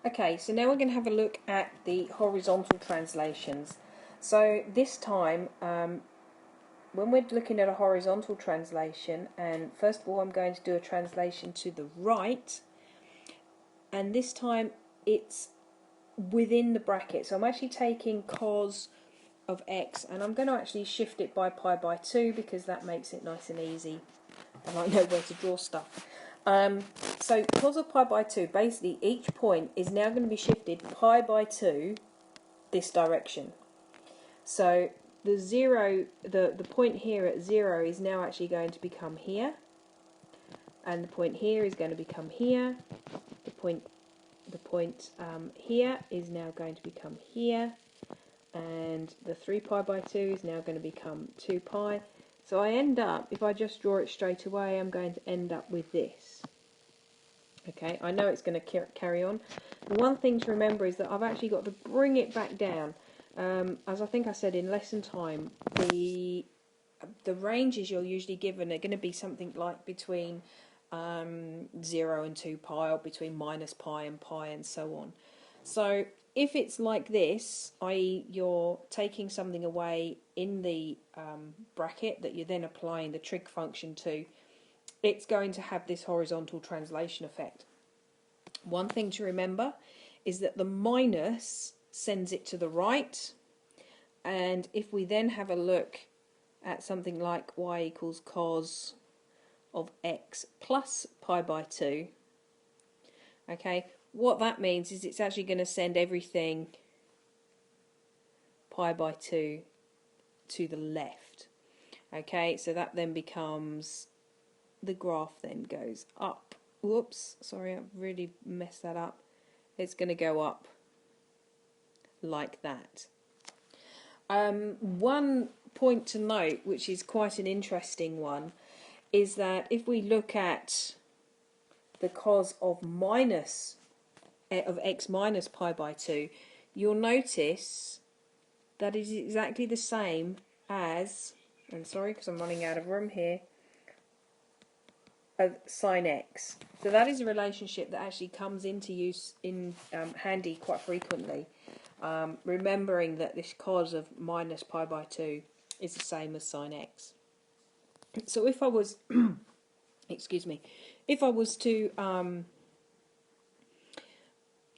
Okay, so now we're going to have a look at the horizontal translations. So this time, when we're looking at a horizontal translation, and first of all I'm going to do a translation to the right, and this time it's within the bracket. So I'm actually taking cos of x, and I'm going to actually shift it by pi by 2 because that makes it nice and easy, and I know where to draw stuff. So cos of pi by 2, basically each point is now going to be shifted pi by 2 this direction. So the point here at 0 is now actually going to become here, and the point here is going to become here. The point here is now going to become here, and the 3 pi by 2 is now going to become 2 pi. So I end up, if I just draw it straight away, I'm going to end up with this. Okay, I know it's going to carry on. The one thing to remember is that I've actually got to bring it back down. As I think I said in lesson time, the ranges you're usually given are going to be something like between 0 and 2 pi, or between minus pi and pi, and so on. So if it's like this, i.e. you're taking something away in the bracket that you're then applying the trig function to, it's going to have this horizontal translation effect. One thing to remember is that the minus sends it to the right, and if we then have a look at something like y equals cos of x plus pi by 2, okay, what that means is it's actually going to send everything pi by 2 to the left. Okay, so that then becomes, the graph then goes up. Whoops, sorry, I've really messed that up. It's going to go up like that. One point to note, which is quite an interesting one, is that if we look at the cos of x minus pi by 2, you'll notice that is exactly the same as, and sorry because I'm running out of room here, sine x. So that is a relationship that actually comes into use in handy quite frequently, remembering that this cos of minus pi by 2 is the same as sine x. So if I was excuse me, if I was to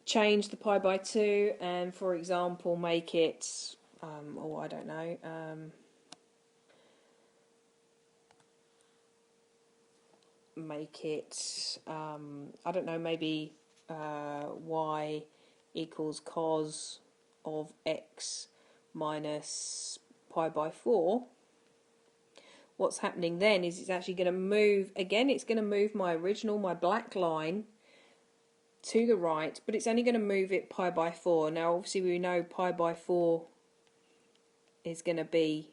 change the pi by 2 and, for example, make it I don't know, make it, I don't know, maybe y equals cos of x minus pi by 4, what's happening then is it's actually going to move, again it's going to move my black line to the right, but it's only going to move it pi by 4. Now obviously we know pi by 4 is going to be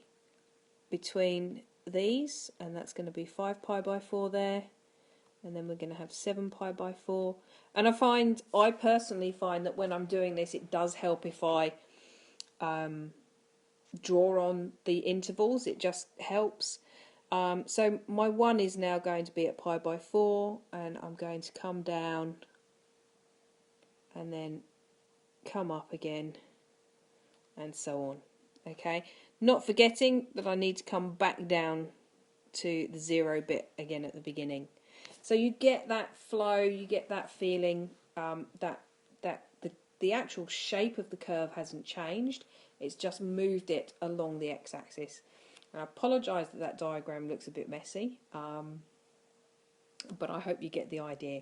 between these, and that's going to be 5 pi by 4 there, and then we're going to have 7 pi by 4. And I personally find that when I'm doing this, it does help if I draw on the intervals. It just helps. So my 1 is now going to be at pi by 4, and I'm going to come down and then come up again, and so on. Okay, not forgetting that I need to come back down to the 0 bit again at the beginning. So you get that flow, you get that feeling that the actual shape of the curve hasn't changed, it's just moved it along the x-axis. I apologise that diagram looks a bit messy, but I hope you get the idea.